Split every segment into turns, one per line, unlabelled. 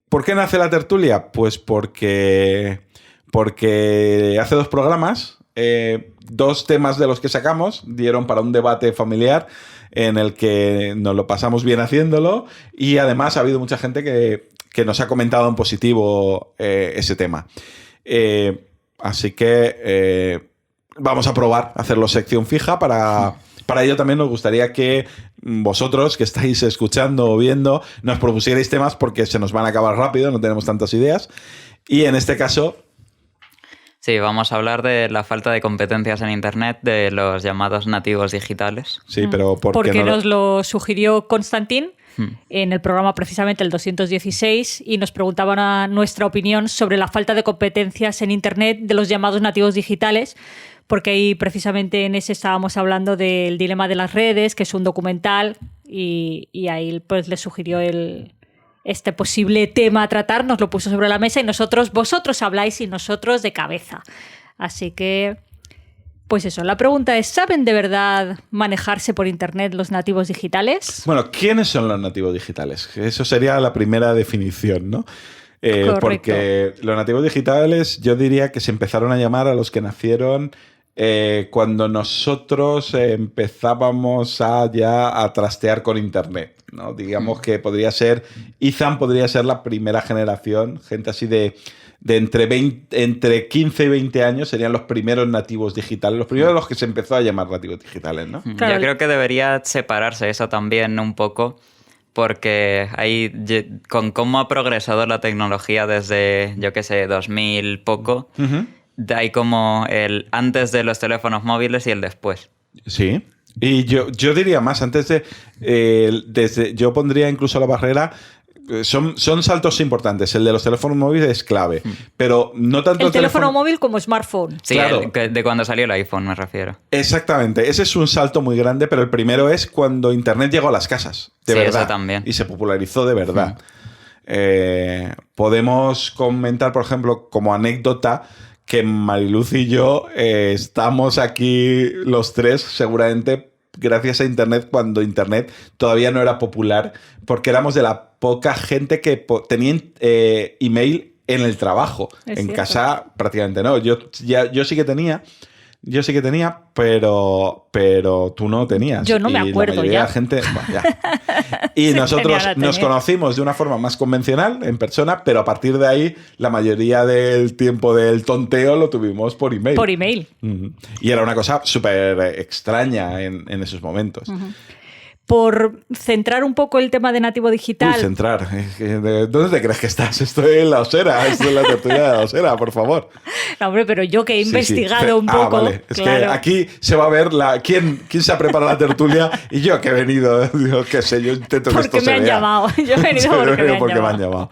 ¿Por qué nace la tertulia? Pues porque hace 2 programas, 2 temas de los que sacamos dieron para un debate familiar en el que nos lo pasamos bien haciéndolo, y además ha habido mucha gente que nos ha comentado en positivo ese tema. Así que vamos a probar a hacerlo sección fija. Para ello también nos gustaría que vosotros, que estáis escuchando o viendo, nos propusierais temas, porque se nos van a acabar rápido, no tenemos tantas ideas. Y en este caso...
Sí, vamos a hablar de la falta de competencias en Internet de los llamados nativos digitales.
Sí, pero
porque nos lo sugirió Constantín en el programa precisamente el 216, y nos preguntaban nuestra opinión sobre la falta de competencias en Internet de los llamados nativos digitales, porque ahí precisamente en ese estábamos hablando del dilema de las redes, que es un documental, y ahí pues le sugirió este posible tema a tratar, nos lo puso sobre la mesa, y vosotros habláis y nosotros de cabeza. Así que, pues eso, la pregunta es, ¿saben de verdad manejarse por Internet los nativos digitales?
Bueno, ¿quiénes son los nativos digitales? Eso sería la primera definición, ¿no? Porque los nativos digitales, yo diría que se empezaron a llamar a los que nacieron cuando nosotros empezábamos a trastear con Internet, ¿no? Digamos que Ethan podría ser la primera generación, gente así de entre 15 y 20 años serían los primeros nativos digitales, los primeros de los que se empezó a llamar nativos digitales, ¿no?
Claro.
Yo creo que debería separarse eso también un poco, porque ahí, con cómo ha progresado la tecnología desde, yo qué sé, 2000 poco, hay como el antes de los teléfonos móviles y el después.
Sí. Y yo diría más, yo pondría incluso la barrera. Son saltos importantes. El de los teléfonos móviles es clave, pero no tanto
el teléfono móvil como smartphone.
Sí,
claro.
De cuando salió el iPhone me refiero.
Exactamente. Ese es un salto muy grande, pero el primero es cuando Internet llegó a las casas, de verdad.
Eso también.
Y se popularizó de verdad. Podemos comentar, por ejemplo, como anécdota, que Mariluz y yo estamos aquí los 3 seguramente gracias a Internet, cuando Internet todavía no era popular, porque éramos de la poca gente que tenía email en el trabajo.
Es
en
cierto.
casa prácticamente no. Yo sí que tenía, pero tú no tenías.
Yo no me acuerdo
la mayoría
ya.
de la gente, bueno, ya. Y nosotros nos conocimos de una forma más convencional, en persona, pero a partir de ahí la mayoría del tiempo del tonteo lo tuvimos por email.
Por email.
Y era una cosa súper extraña en esos momentos.
Por centrar un poco el tema de nativo digital.
Centrar. ¿Dónde te crees que estás? Estoy en la Osera. Estoy en la tertulia de la Osera, por favor.
No, hombre, pero yo que he investigado un poco.
Vale. Es
claro.
que aquí se va a ver quién se ha preparado la tertulia, y yo que he venido, digo, qué sé, yo intento que esto se vea.
Porque me han llamado. Yo he venido porque me han llamado.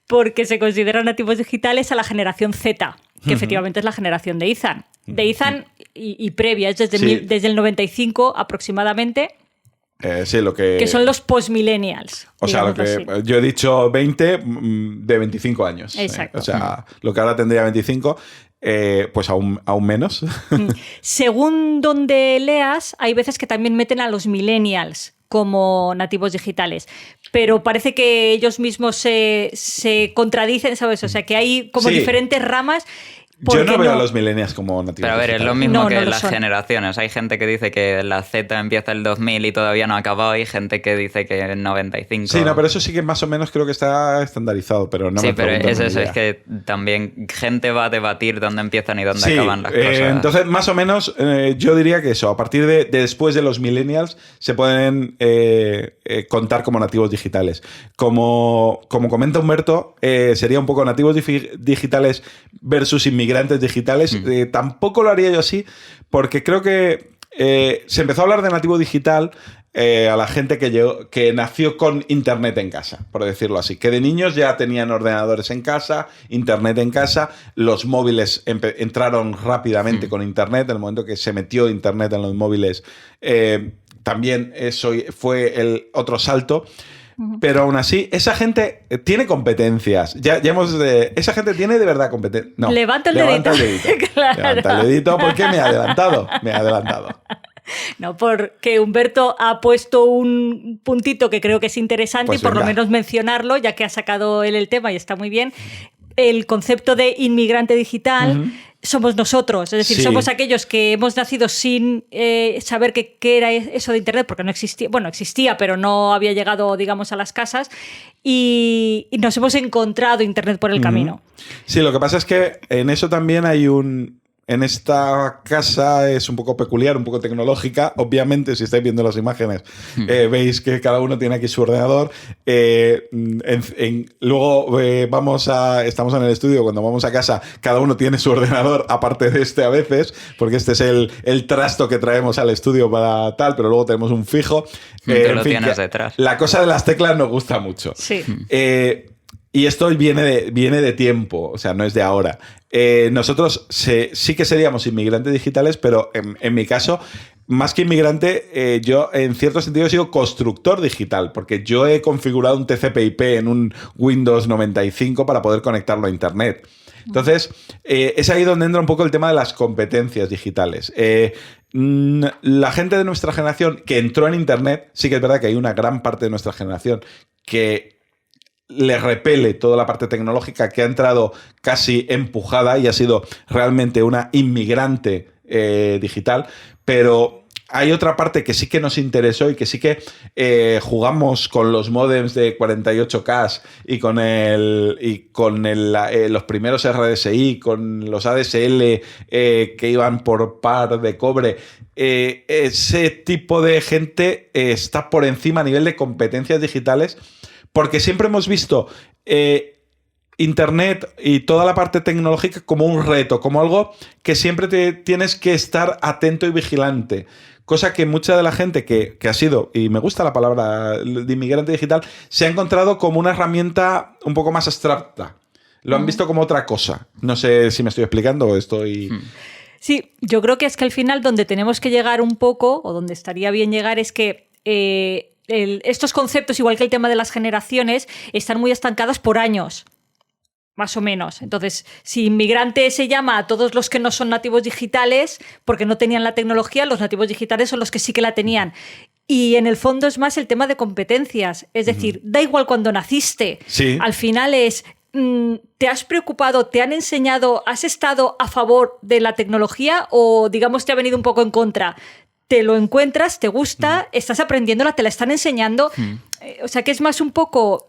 Porque se consideran nativos digitales a la generación Z, que efectivamente es la generación de Ethan. De Ethan y previa, es desde el 95 aproximadamente.
Sí, lo que
son los postmillennials.
O sea, lo que
así.
yo he dicho 20 de 25 años.
Exacto.
O sea, lo que ahora tendría 25, pues aún menos.
Según donde leas, hay veces que también meten a los millennials como nativos digitales. Pero parece que ellos mismos se contradicen, ¿sabes? O sea, que hay como diferentes ramas.
Yo no veo a los millennials como nativos
Pero a ver,
digitales.
es lo mismo que las
son.
generaciones. Hay gente que dice que la Z empieza el 2000 y todavía no ha acabado, y gente que dice que en 95.
Sí, no, pero eso sí que más o menos creo que está estandarizado, pero no
sí,
me
pero
pregunto,
es
no
eso,
idea.
es que también gente va a debatir dónde empiezan y dónde acaban las cosas.
Entonces, más o menos, yo diría que eso, a partir de después de los millennials, se pueden contar como nativos digitales. Como comenta Humberto, sería un poco nativos digitales versus inmigrantes digitales. Tampoco lo haría yo así, porque creo que se empezó a hablar de nativo digital a la gente que nació con Internet en casa, por decirlo así. Que de niños ya tenían ordenadores en casa, Internet en casa, los móviles entraron rápidamente con Internet. En el momento que se metió Internet en los móviles, también eso fue el otro salto. Pero aún así, esa gente tiene competencias. Esa gente tiene de verdad competencias. No,
Levanta el dedito.
Claro. Levanta el dedito porque me ha adelantado.
No, porque Humberto ha puesto un puntito que creo que es interesante
Pues
y por
venga.
lo menos mencionarlo, ya que ha sacado él el tema y está muy bien. El concepto de inmigrante digital somos nosotros, es decir,
Sí.
somos aquellos que hemos nacido sin saber qué era eso de Internet, porque no existía, bueno, existía, pero no había llegado, digamos, a las casas, y nos hemos encontrado Internet por el camino.
Sí, lo que pasa es que en eso también hay en esta casa es un poco peculiar, un poco tecnológica. Obviamente, si estáis viendo las imágenes, veis que cada uno tiene aquí su ordenador. Luego estamos en el estudio, cuando vamos a casa, cada uno tiene su ordenador, aparte de este a veces, porque este es el trasto que traemos al estudio para tal, pero luego tenemos un fijo.
Tú lo tienes detrás.
La cosa de las teclas nos gusta mucho.
Sí.
Y esto viene de tiempo, o sea, no es de ahora. Nosotros sí que seríamos inmigrantes digitales, pero en mi caso, más que inmigrante, yo en cierto sentido he sido constructor digital, porque yo he configurado un TCP/IP en un Windows 95 para poder conectarlo a Internet. Entonces, es ahí donde entra un poco el tema de las competencias digitales. La gente de nuestra generación que entró en Internet, sí que es verdad que hay una gran parte de nuestra generación que le repele toda la parte tecnológica, que ha entrado casi empujada y ha sido realmente una inmigrante digital, pero hay otra parte que sí que nos interesó y que sí que jugamos con los módems de 48K y con los primeros RDSI, con los ADSL que iban por par de cobre. Ese tipo de gente está por encima a nivel de competencias digitales, porque siempre hemos visto Internet y toda la parte tecnológica como un reto, como algo que siempre tienes que estar atento y vigilante. Cosa que mucha de la gente que ha sido, y me gusta la palabra de inmigrante digital, se ha encontrado como una herramienta un poco más abstracta. Lo han visto como otra cosa. No sé si me estoy explicando o estoy...
Sí, yo creo que es que al final donde tenemos que llegar un poco, o donde estaría bien llegar, es que estos conceptos, igual que el tema de las generaciones, están muy estancados por años, más o menos. Entonces, si inmigrante se llama a todos los que no son nativos digitales, porque no tenían la tecnología, los nativos digitales son los que sí que la tenían. Y en el fondo es más el tema de competencias. Es decir, da igual cuando naciste.
Sí.
Al final es... ¿Te has preocupado, te han enseñado, has estado a favor de la tecnología o, digamos, te ha venido un poco en contra? Te lo encuentras, te gusta, estás aprendiéndola, te la están enseñando. O sea, que es más un poco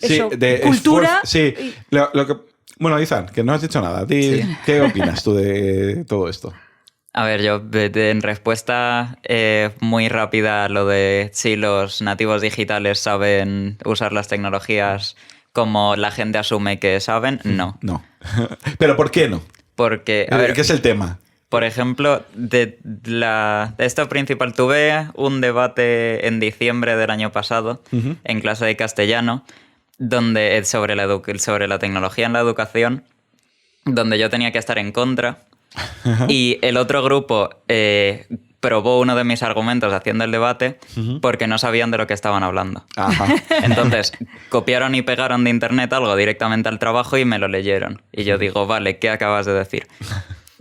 eso, cultura.
Sí, bueno, Izan, que no has dicho nada. ¿Qué opinas tú de todo esto?
A ver, yo en respuesta muy rápida a lo de si los nativos digitales saben usar las tecnologías como la gente asume que saben, no.
No. ¿Pero por qué no?
Porque, a ver,
¿Qué es el tema?
Por ejemplo, de esto principal, tuve un debate en diciembre del año pasado en clase de castellano sobre la tecnología en la educación, donde yo tenía que estar en contra y el otro grupo probó uno de mis argumentos haciendo el debate porque no sabían de lo que estaban hablando.
Ajá.
Entonces, copiaron y pegaron de internet algo directamente al trabajo y me lo leyeron. Y yo digo, vale, ¿qué acabas de decir?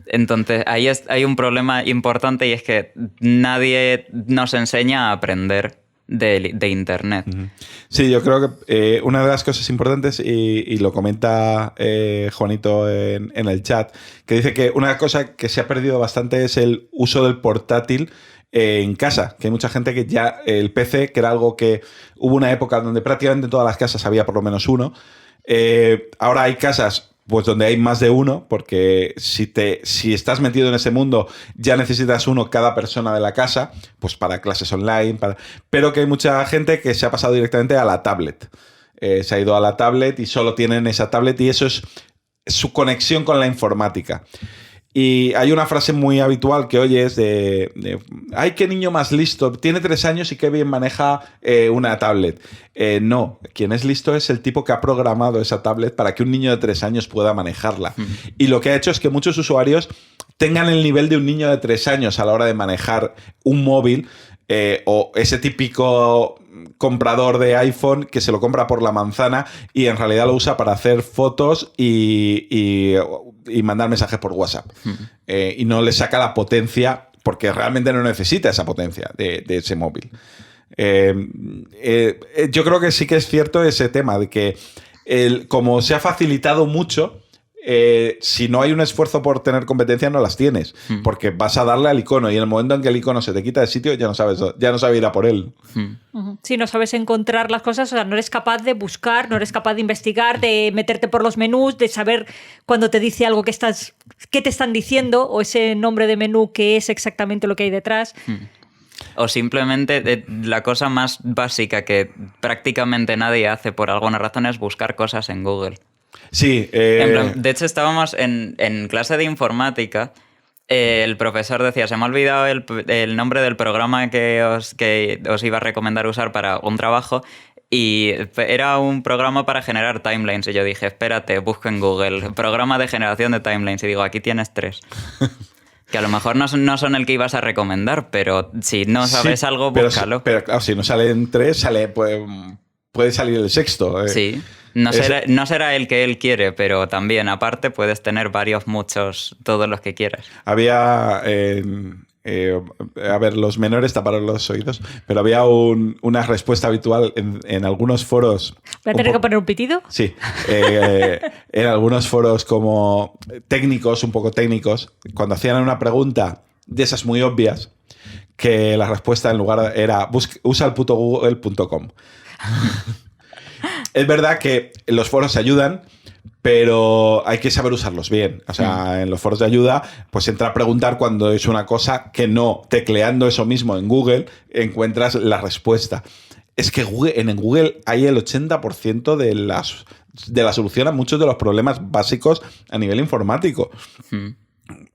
Entonces, ahí hay un problema importante y es que nadie nos enseña a aprender de Internet.
Sí, yo creo que una de las cosas importantes, y lo comenta Juanito en el chat, que dice que una cosa que se ha perdido bastante es el uso del portátil en casa, que hay mucha gente que ya el PC, que era algo que hubo una época donde prácticamente en todas las casas había por lo menos uno. Ahora hay casas pues donde hay más de uno, porque si estás metido en ese mundo ya necesitas uno cada persona de la casa, pues para clases online, pero que hay mucha gente que se ha pasado directamente a la tablet. Se ha ido a la tablet y solo tienen esa tablet y eso es su conexión con la informática. Y hay una frase muy habitual que oyes ¡ay, qué niño más listo! Tiene 3 años y qué bien maneja una tablet. No, quien es listo es el tipo que ha programado esa tablet para que un niño de 3 años pueda manejarla. Y lo que ha hecho es que muchos usuarios tengan el nivel de un niño de 3 años a la hora de manejar un móvil, o ese típico comprador de iPhone que se lo compra por la manzana y en realidad lo usa para hacer fotos y mandar mensajes por WhatsApp. Y no le saca la potencia porque realmente no necesita esa potencia de ese móvil. Yo creo que sí que es cierto ese tema de que como se ha facilitado mucho, si no hay un esfuerzo por tener competencia, no las tienes, porque vas a darle al icono y en el momento en que el icono se te quita de sitio ya no sabes ir a por él.
Si no sabes encontrar las cosas, o sea, no eres capaz de buscar, no eres capaz de investigar, de meterte por los menús, de saber cuando te dice algo qué te están diciendo o ese nombre de menú qué es exactamente lo que hay detrás.
O simplemente la cosa más básica que prácticamente nadie hace por alguna razón es buscar cosas en Google.
Sí.
En plan, de hecho, estábamos en clase de informática. El profesor decía, se me ha olvidado el nombre del programa que os iba a recomendar usar para un trabajo. Y era un programa para generar timelines. Y yo dije, espérate, busco en Google, programa de generación de timelines. Y digo, aquí tienes 3. Que a lo mejor no son el que ibas a recomendar, pero si no sabes algo, búscalo.
Pero claro, si no salen 3, puede salir el 6º.
Sí. No será el que él quiere, pero también, aparte, puedes tener muchos, todos los que quieras.
Había... a ver, los menores taparon los oídos, pero había una respuesta habitual en algunos foros...
¿Voy a tener que poner un pitido?
Sí. En algunos foros como técnicos, un poco técnicos, cuando hacían una pregunta de esas muy obvias, que la respuesta en lugar era usa el puto google.com. Es verdad que los foros ayudan, pero hay que saber usarlos bien. O sea, en los foros de ayuda, pues entra a preguntar cuando es una cosa que no, tecleando eso mismo en Google, encuentras la respuesta. Es que en Google hay el 80% de la solución a muchos de los problemas básicos a nivel informático.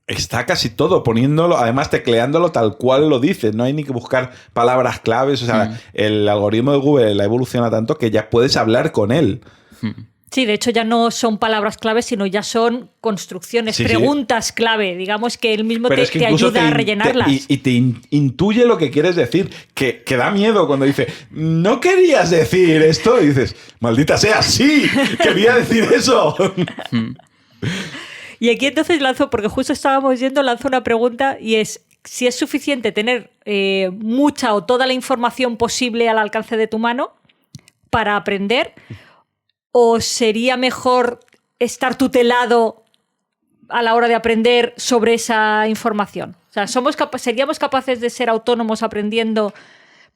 Está casi todo poniéndolo, además tecleándolo tal cual lo dice. No hay ni que buscar palabras claves. O sea, el algoritmo de Google ha evolucionado tanto que ya puedes hablar con él.
Sí, de hecho ya no son palabras clave, sino ya son construcciones, preguntas clave. Digamos que él mismo te ayuda a rellenarlas.
Y te intuye lo que quieres decir, que da miedo cuando dice, no querías decir esto. Y dices, maldita sea, sí, quería decir eso.
Y aquí entonces porque justo estábamos lanzo una pregunta y es si es suficiente tener mucha o toda la información posible al alcance de tu mano para aprender, o sería mejor estar tutelado a la hora de aprender sobre esa información. O sea, ¿seríamos capaces de ser autónomos aprendiendo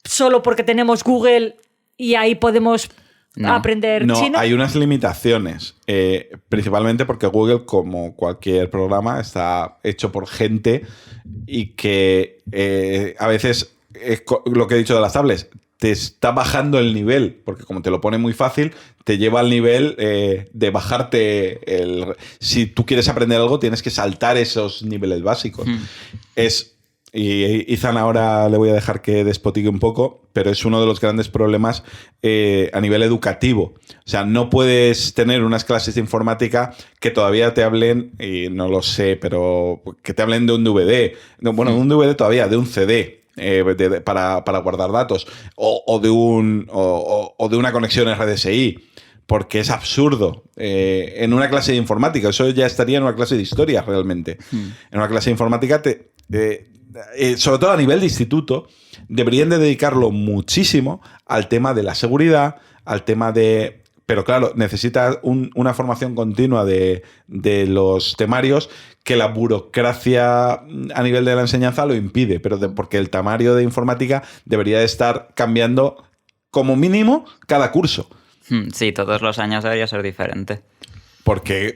solo porque tenemos Google y ahí podemos aprender chino?
No, hay unas limitaciones, principalmente porque Google, como cualquier programa, está hecho por gente y que a veces, lo que he dicho de las tablets, te está bajando el nivel, porque como te lo pone muy fácil, te lleva al nivel de bajarte si tú quieres aprender algo, tienes que saltar esos niveles básicos. Y Izan ahora le voy a dejar que despotique un poco, pero es uno de los grandes problemas a nivel educativo. O sea, no puedes tener unas clases de informática que todavía te hablen, y no lo sé, pero que te hablen de un DVD. Bueno, de un DVD todavía, de un CD. Para guardar datos o de una conexión RDSI, porque es absurdo en una clase de informática. Eso ya estaría en una clase de historia realmente. En una clase de informática sobre todo a nivel de instituto deberían de dedicarlo muchísimo al tema de la seguridad, al tema de... Pero claro, necesita una formación continua de los temarios, que la burocracia a nivel de la enseñanza lo impide, pero porque el temario de informática debería de estar cambiando como mínimo cada curso.
Sí, todos los años debería ser diferente.
Porque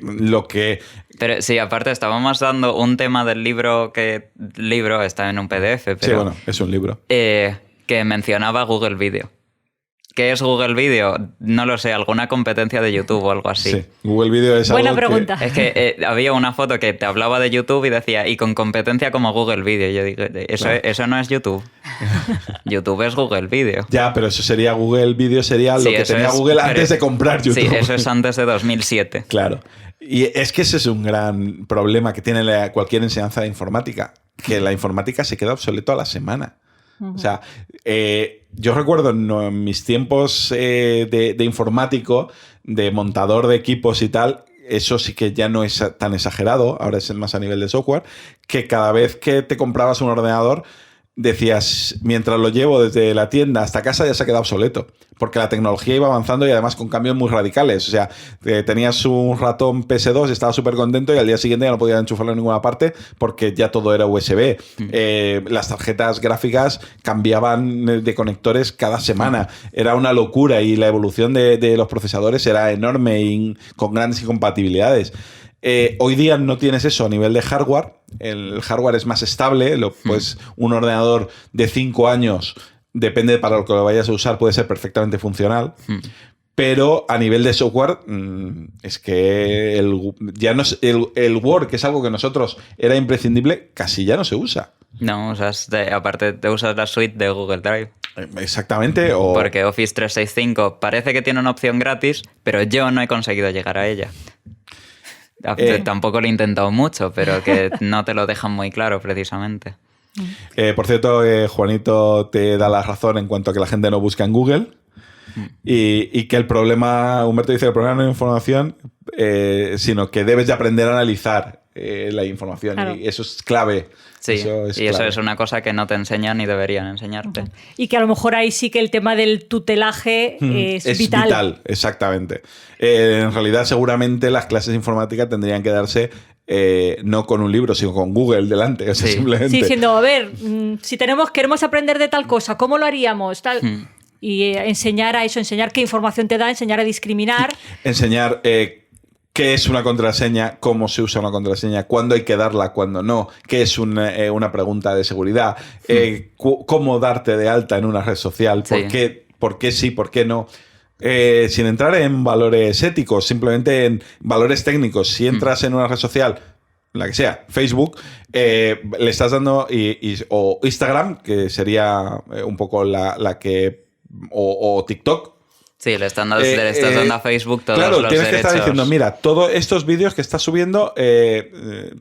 Pero sí, aparte estábamos dando un tema del libro está en un PDF, pero...
Sí, bueno, es un libro.
Que mencionaba Google Video. ¿Qué es Google Video? No lo sé, alguna competencia de YouTube o algo así.
Sí, Google Video es
Buena
algo
pregunta.
Es que había una foto que te hablaba de YouTube y decía, y con competencia como Google Video. Yo digo, eso no es YouTube. YouTube es Google Video.
Ya, pero eso sería Google Video, sería lo que tenía Google antes de comprar YouTube.
Sí, eso es antes de 2007.
Claro. Y es que ese es un gran problema que tiene cualquier enseñanza de informática, que la informática se queda obsoleto a la semana. O sea, yo recuerdo en mis tiempos de informático, de montador de equipos y tal, eso sí que ya no es tan exagerado, ahora es más a nivel de software, que cada vez que te comprabas un ordenador decías, mientras lo llevo desde la tienda hasta casa ya se ha quedado obsoleto, porque la tecnología iba avanzando y además con cambios muy radicales. O sea, tenías un ratón PS2, estabas súper contento y al día siguiente ya no podías enchufarlo en ninguna parte porque ya todo era USB. Las tarjetas gráficas cambiaban de conectores cada semana. Era una locura y la evolución de los procesadores era enorme y con grandes incompatibilidades. Hoy día no tienes eso a nivel de hardware. El hardware es más estable. Pues un ordenador de 5 años, depende para lo que lo vayas a usar, puede ser perfectamente funcional. Pero a nivel de software, es que ya no es, el Word, que es algo que nosotros era imprescindible, casi ya no se usa.
No, aparte te usas la suite de Google Drive.
Exactamente.
Porque Office 365 parece que tiene una opción gratis, pero yo no he conseguido llegar a ella. Tampoco lo he intentado mucho, pero que no te lo dejan muy claro, precisamente.
Por cierto, Juanito te da la razón en cuanto a que la gente no busca en Google y que el problema, Humberto dice que el problema no es información, sino que debes de aprender a analizar la información. Claro. Y eso es clave.
Sí, eso es una cosa que no te enseñan ni deberían enseñarte.
Y que a lo mejor ahí sí que el tema del tutelaje es vital. Es vital,
exactamente. En realidad, seguramente las clases de informática tendrían que darse no con un libro, sino con Google delante. O sea, simplemente.
Sí, diciendo, a ver, si queremos aprender de tal cosa, ¿cómo lo haríamos? Tal. Y enseñar a eso, enseñar qué información te da, enseñar a discriminar.
Enseñar qué es una contraseña, cómo se usa una contraseña, cuándo hay que darla, cuándo no, qué es una pregunta de seguridad, cómo darte de alta en una red social, por qué sí, por qué no. Sin entrar en valores éticos, simplemente en valores técnicos. Si entras en una red social, la que sea, Facebook, le estás dando, o Instagram, que sería un poco la que, o TikTok.
Sí, le estás dando a Facebook todos los derechos. Claro, tienes que estar
diciendo, mira, todos estos vídeos que estás subiendo,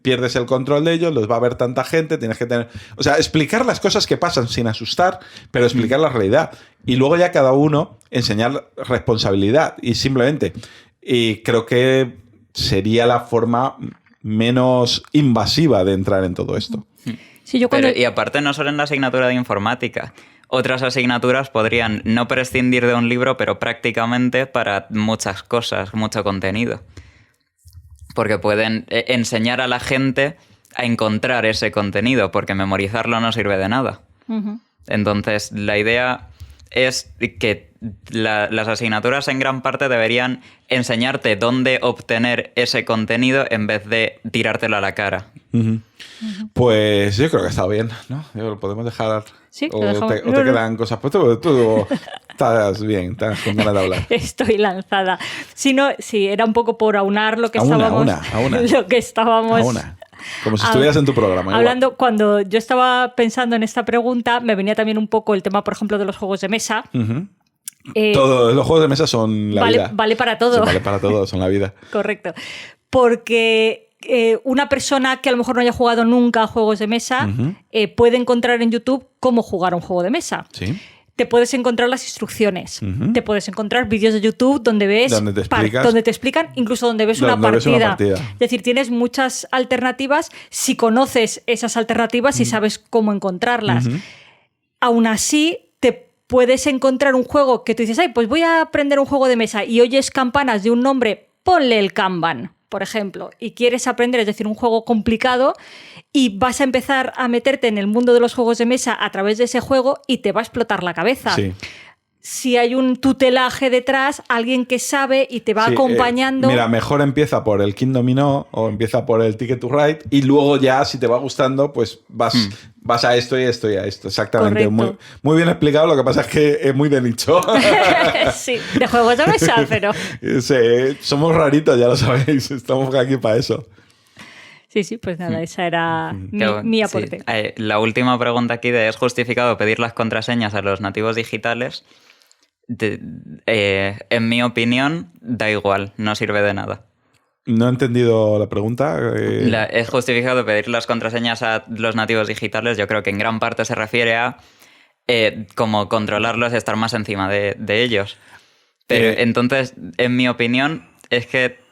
pierdes el control de ellos, los va a ver tanta gente, tienes que tener... O sea, explicar las cosas que pasan sin asustar, pero explicar la realidad. Y luego ya cada uno enseñar responsabilidad y simplemente. Y creo que sería la forma menos invasiva de entrar en todo esto.
Sí,
y aparte no solo en la asignatura de informática. Otras asignaturas podrían no prescindir de un libro, pero prácticamente para muchas cosas, mucho contenido. Porque pueden enseñar a la gente a encontrar ese contenido, porque memorizarlo no sirve de nada. Entonces, la idea es que las asignaturas en gran parte deberían enseñarte dónde obtener ese contenido en vez de tirártelo a la cara.
Pues yo creo que ha estado bien, ¿no? Lo podemos dejar...
Sí,
o te quedan cosas. Pues tú estás bien, estás con ganas de hablar.
Estoy lanzada. Sí, era un poco por aunar lo que estábamos... Lo que estábamos...
Como si estuvieras en tu programa.
Hablando, igual. Cuando yo estaba pensando en esta pregunta, me venía también un poco el tema, por ejemplo, de los juegos de mesa.
Todos los juegos de mesa son la vida.
Vale para todo.
Vale para todo, son la vida.
Correcto. Porque... una persona que a lo mejor no haya jugado nunca a juegos de mesa puede encontrar en YouTube cómo jugar a un juego de mesa.
Sí.
Te puedes encontrar las instrucciones. Te puedes encontrar vídeos de YouTube donde ves...
Donde
te explican, incluso donde ves una partida. Es decir, tienes muchas alternativas si conoces esas alternativas y sabes cómo encontrarlas. Aún así, te puedes encontrar un juego que tú dices, pues voy a aprender un juego de mesa y oyes campanas de un nombre, ponle el Kanban, por ejemplo, y quieres aprender, es decir, un juego complicado y vas a empezar a meterte en el mundo de los juegos de mesa a través de ese juego y te va a explotar la cabeza.
Sí.
Si hay un tutelaje detrás, alguien que sabe y te va acompañando...
Mira, mejor empieza por el King Domino o empieza por el Ticket to Ride y luego ya, si te va gustando, pues vas a esto y esto y a esto. Exactamente. Muy bien explicado, lo que pasa es que es muy de nicho.
Sí, de juegos de mesa, pero...
Sí, somos raritos, ya lo sabéis. Estamos aquí para eso.
Sí, pues nada, esa era mi aporte.
Sí. La última pregunta aquí de ¿es justificado pedir las contraseñas a los nativos digitales? En mi opinión, da igual, no sirve de nada.
No he entendido la pregunta.
¿Es justificado pedir las contraseñas a los nativos digitales? Yo creo que en gran parte se refiere a como controlarlos y estar más encima de ellos. Pero entonces, en mi opinión, es que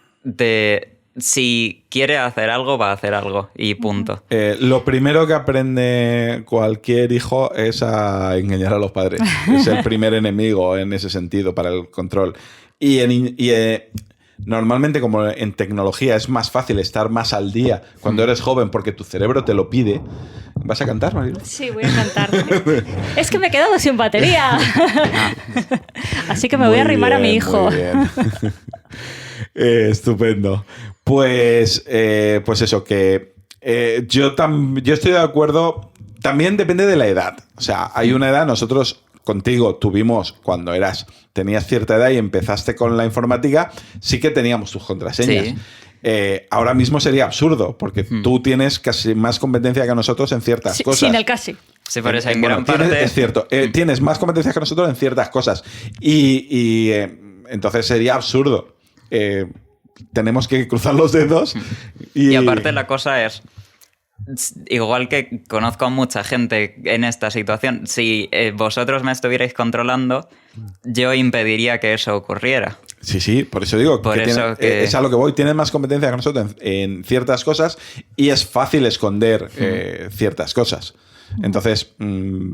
si quiere hacer algo, va a hacer algo y punto.
Lo primero que aprende cualquier hijo es a engañar a los padres. Es el primer enemigo en ese sentido para el control. Normalmente, como en tecnología es más fácil estar más al día cuando eres joven porque tu cerebro te lo pide. ¿Vas a cantar, Marilo?
Sí, voy a cantar. Es que me he quedado sin batería. Así que me voy a arrimar a mi hijo.
Muy bien. Estupendo. Pues eso, que yo estoy de acuerdo. También depende de la edad. O sea, hay una edad, nosotros contigo tuvimos, cuando tenías cierta edad y empezaste con la informática, sí que teníamos tus contraseñas.
Sí.
Ahora mismo sería absurdo, porque tú tienes casi más competencia que nosotros en ciertas cosas.
Sin el casi.
Sí, por eso en gran parte...
Es cierto, tienes más competencia que nosotros en ciertas cosas. Y entonces sería absurdo. Tenemos que cruzar los dedos.
Y aparte la cosa es... Igual que conozco a mucha gente en esta situación, si vosotros me estuvierais controlando, yo impediría que eso ocurriera.
Sí, por eso digo es a lo que voy. Tienes más competencia que nosotros en ciertas cosas y es fácil esconder ciertas cosas. Entonces,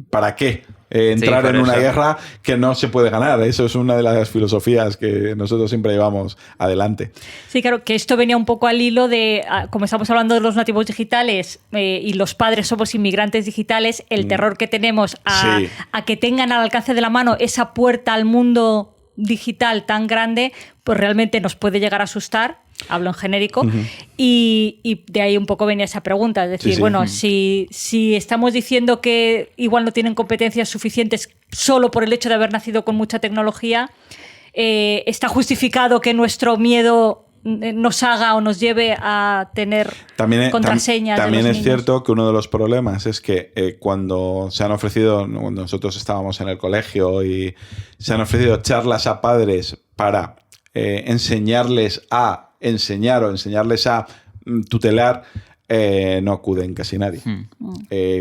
¿para qué entrar en una guerra que no se puede ganar? Eso es una de las filosofías que nosotros siempre llevamos adelante.
Sí, claro, que esto venía un poco al hilo de, como estamos hablando de los nativos digitales y los padres somos inmigrantes digitales, el terror que tenemos a que tengan al alcance de la mano esa puerta al mundo digital tan grande, pues realmente nos puede llegar a asustar. Hablo en genérico, y de ahí un poco venía esa pregunta. Es decir, bueno, si estamos diciendo que igual no tienen competencias suficientes solo por el hecho de haber nacido con mucha tecnología, ¿está justificado que nuestro miedo nos haga o nos lleve a tener contraseñas?
También
de los
es
niños?
cierto que uno de los problemas es que cuando se han ofrecido, cuando nosotros estábamos en el colegio y se han ofrecido charlas a padres para enseñarles a enseñar o enseñarles a tutelar, no acuden casi nadie.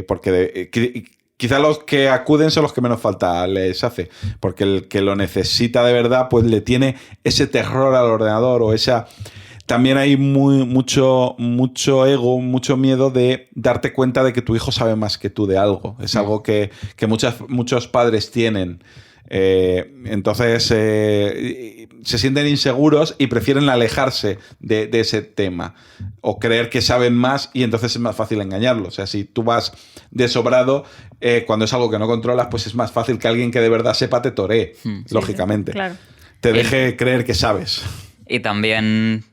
Porque quizá los que acuden son los que menos falta les hace, porque el que lo necesita de verdad pues le tiene ese terror al ordenador o esa... También hay mucho ego, mucho miedo de darte cuenta de que tu hijo sabe más que tú de algo. Es algo que muchos padres tienen. Entonces se sienten inseguros y prefieren alejarse de ese tema o creer que saben más y entonces es más fácil engañarlos. O sea, si tú vas de sobrado, cuando es algo que no controlas, pues es más fácil que alguien que de verdad sepa te toree, lógicamente.
Sí, claro.
Te deje creer que sabes.
Y también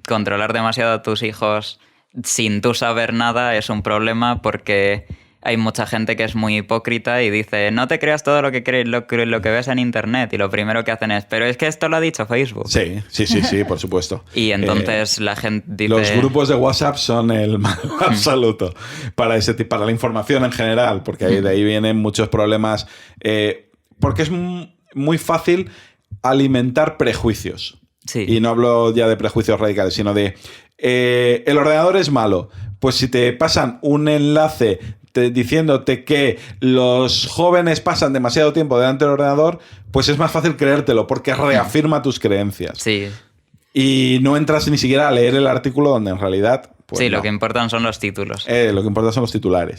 controlar demasiado a tus hijos sin tú saber nada es un problema, porque hay mucha gente que es muy hipócrita y dice, no te creas todo lo que ves en internet, y lo primero que hacen es, pero es que esto lo ha dicho Facebook.
Sí, por supuesto.
Y entonces la gente dice...
Los grupos de WhatsApp son el mal absoluto para la información en general, porque de ahí vienen muchos problemas, porque es muy fácil alimentar prejuicios.
Sí.
Y no hablo ya de prejuicios radicales, sino de el ordenador es malo. Pues si te pasan un enlace diciéndote que los jóvenes pasan demasiado tiempo delante del ordenador, pues es más fácil creértelo, porque reafirma tus creencias.
Sí.
Y no entras ni siquiera a leer el artículo donde en realidad... Pues
sí,
no.
lo que importan son los títulos.
Lo que importa son los titulares.